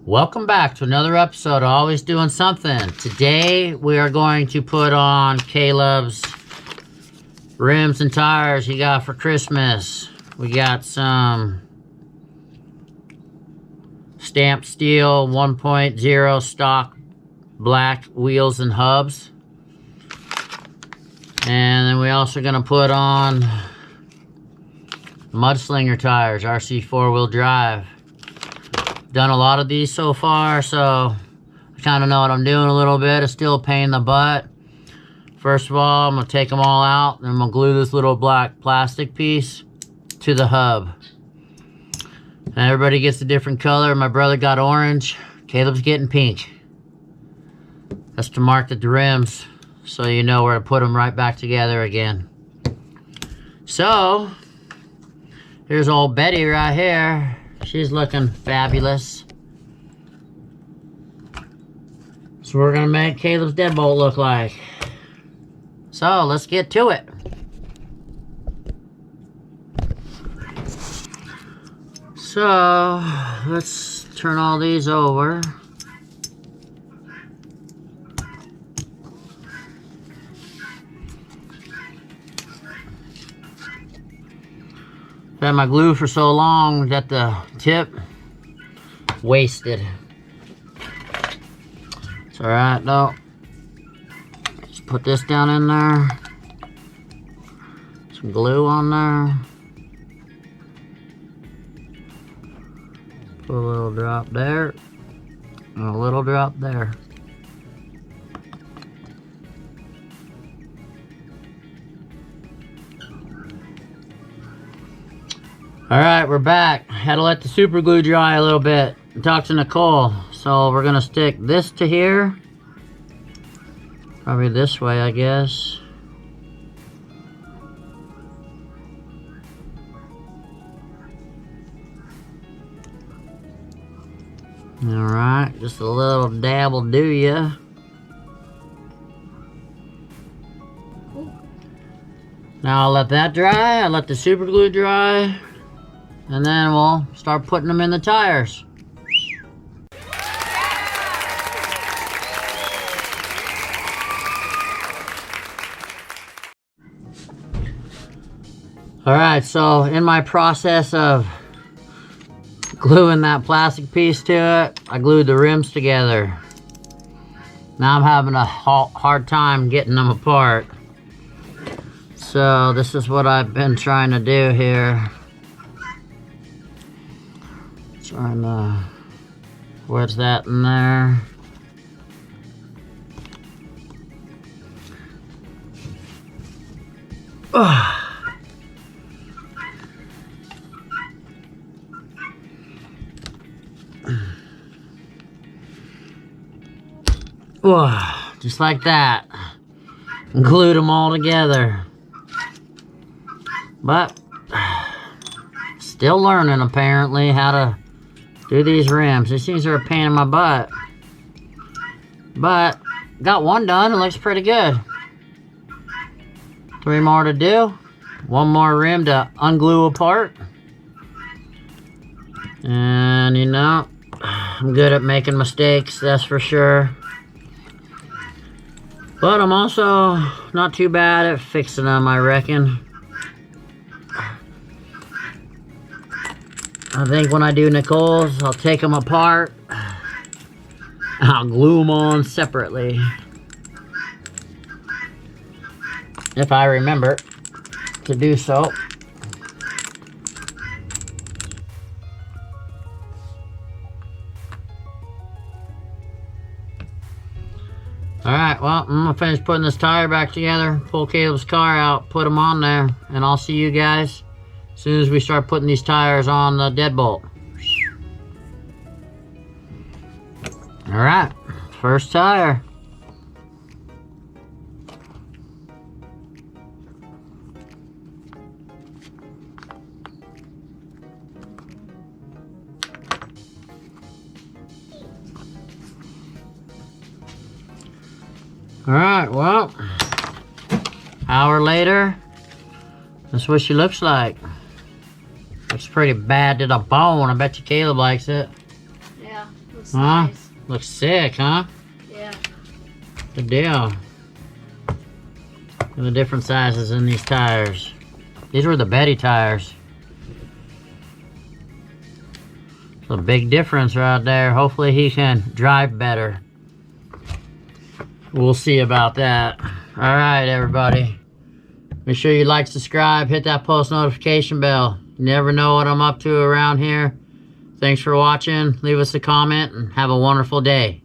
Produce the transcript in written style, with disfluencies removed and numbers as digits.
Welcome back to another episode of Always Doing Something. Today we are going to put on Caleb's rims and tires he got for Christmas. We got some stamped steel 1.0 stock black wheels and hubs. And then we also going to put on Slinger tires, RC 4-wheel drive. Done a lot of these so far, so I kind of know what I'm doing a little bit. It's still a pain in the butt. First of all, I'm going to take them all out, and I'm going to glue this little black plastic piece to the hub. And everybody gets a different color. My brother got orange. Caleb's getting pink. That's to mark the rims, so you know where to put them right back together again. So, here's old Betty right here. She's looking fabulous. So we're gonna make Caleb's Deadbolt look like. So let's get to it. So let's turn all these over. Had my glue for so long that the tip wasted. It's alright though. Just put this down in there. Some glue on there. Put a little drop there. And a little drop there. Alright, we're back. Had to let the super glue dry a little bit. Talk to Nicole. So we're gonna stick this to here. Probably this way, I guess. Alright, just a little dab will do ya. Now I'll let that dry. I'll let the super glue dry. And then we'll start putting them in the tires. Alright, so in my process of gluing that plastic piece to it, I glued the rims together. Now I'm having a hard time getting them apart. So this is what I've been trying to do here. Trying to wedge that in there. Just like that. And glued them all together. But still learning apparently how to do these rims. These things are a pain in my butt. But got one done. It looks pretty good. 3 more to do. 1 more rim to unglue apart. And you know, I'm good at making mistakes, that's for sure. But I'm also not too bad at fixing them, I reckon. I think when I do Nicole's, I'll take them apart. And I'll glue them on separately. If I remember to do so. Alright, well, I'm gonna finish putting this tire back together, pull Caleb's car out, put them on there, and I'll see you guys as soon as we start putting these tires on the Deadbolt. Alright, first tire. Alright, well, hour later, that's what she looks like. Looks pretty bad to the bone. I bet you Caleb likes it. Yeah, Looks Huh? nice. Looks sick, huh? Yeah. Good deal. And the different sizes in these tires. These were the Betty tires. A big difference right there. Hopefully he can drive better. We'll see about that. Alright, everybody. Make sure you like, subscribe, hit that post notification bell. You never know what I'm up to around here. Thanks for watching. Leave us a comment and have a wonderful day.